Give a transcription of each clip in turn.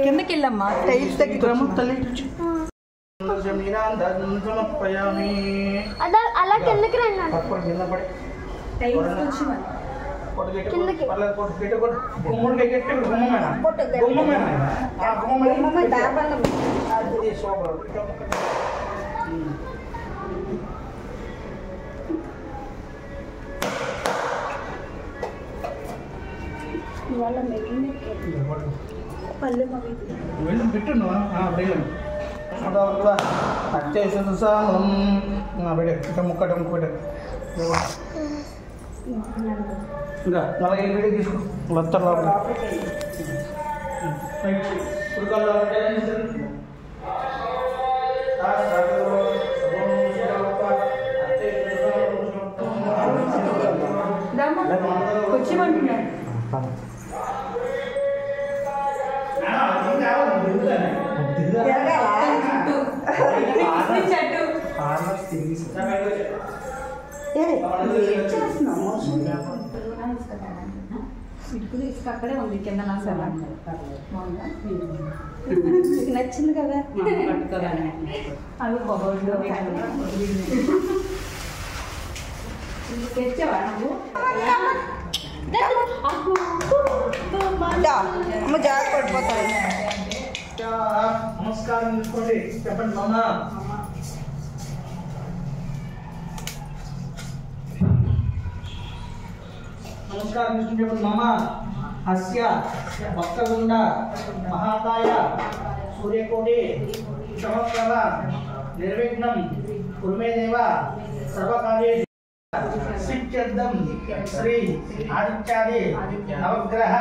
కిందకెళ్ళమ్మా tiles దగ్గర అలా కిందకి రండి ఇంకా 4 వీడియో తీసుకో మొత్తం లోపల అక్కడే ఉంది కింద నచ్చింది కదా అది తెచ్చావా నువ్వు జాగ్రత్త పడిపోతావు. నమస్కారం తీసుకోండి చెప్పండి మామ. నమస్కారం తీసుకుని చెప్పండి మామ. హస్య వక్రతుండ మహాకాయ సూర్యకోటి సమప్రభ నిర్విఘ్నం కురుమే దేవ సర్వకార్యేషు సిద్ధ్యర్థం శ్రీ ఆదిత్యాది నవగ్రహ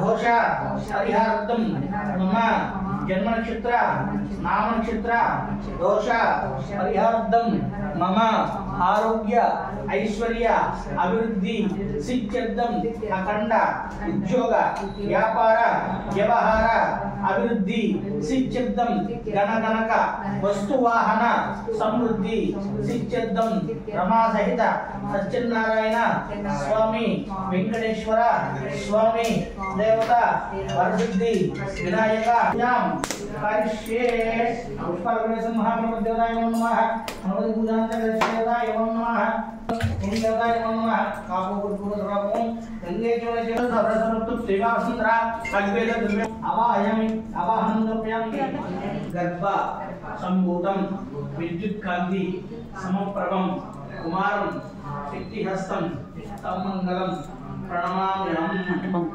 దోష పరిహారార్థం మమ జన్మ నక్షత్ర నామ నక్షత్ర దోష పరిహారార్థం మమ ఆరోగ్య ఐశ్వర్య అభివృద్ధి సిద్ధ్యర్థం అఖండ ఉద్యోగ వ్యాపార వ్యవహార అభివృద్ధి సిద్ధ్యర్థం గణగణక వస్తువాహన సమృద్ధి సిద్ధ్యర్థం రమాసహిత సత్యనారాయణ స్వామి వెంకటేశ్వర స్వామి దేవత వరసిద్ధి వినాయక కరిష్యే పుష్పగణేశం మహాగణపతిదేవతాయ నమః గణపతి పూజాంతర్దేవతాయ నమః ఓం దేవతాయ నమః కాపో గురుపురరామం గంగేశ్వర సర్వసమస్తు సేవాసుందర అద్వైత దివ్య అవాహయామి అవాహనం సమర్పయామి గర్భ సంభూతం విద్యుత్ కాంతి సమప్రభం కుమారం శక్తిహస్తం తమ్మంగళం ప్రణమామ్యహం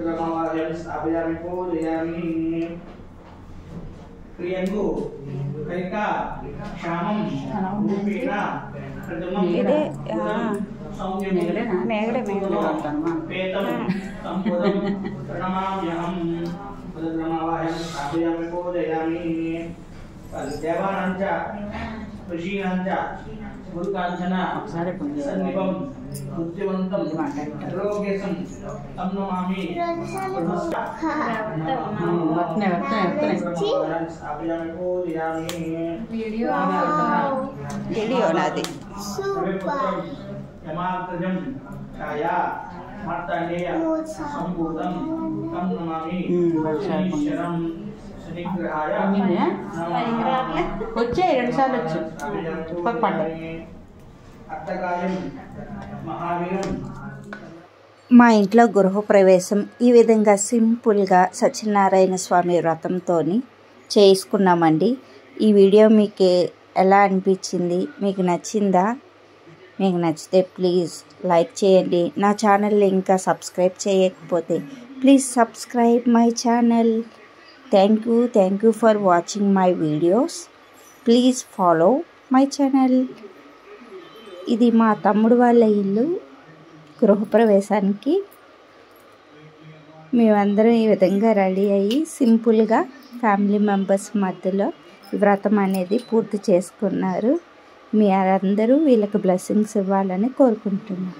ప్రమావాహయామి స్థాపయామి పూజయామి ప్రియంగు కైక శ్యామం రూపేణ ప్రథమం సౌమ్యం పేతం సంపదం ప్రణమామ్యహం ప్రమావాహయామి స్థాపయామి పూజయామి దేవానంచ ఋషీనంచ గురుకాంచన సన్నిభం బుద్ధివంతం రోగేశం తం నమామి వీడియో నాది యమాగ్రజం ఛాయా మార్తాండేయ సంభూతం తం నమామి శనిశ్చరం శనిగ్రహాయ వచ్చే 2 సార్లు వచ్చు అర్థకాయం మహావీరం. మా ఇంట్లో గృహప్రవేశం ఈ విధంగా సింపుల్గా సత్యనారాయణ స్వామి వ్రతంతో చేసుకున్నామండి. ఈ వీడియో మీకు ఎలా అనిపించింది? మీకు నచ్చిందా? మీకు నచ్చితే ప్లీజ్ లైక్ చేయండి. నా ఛానల్ని ఇంకా సబ్స్క్రైబ్ చేయకపోతే please subscribe my channel. Thank you for watching my videos. Please follow my channel. ఇది మా తమ్ముడు వాళ్ళ ఇల్లు. గృహప్రవేశానికి మేమందరం ఈ విధంగా రెడీ అయ్యి సింపుల్గా ఫ్యామిలీ మెంబర్స్ మధ్యలో వ్రతం అనేది పూర్తి చేసుకున్నారు. మీ అందరూ వీళ్ళకి బ్లెస్సింగ్స్ ఇవ్వాలని కోరుకుంటున్నాను.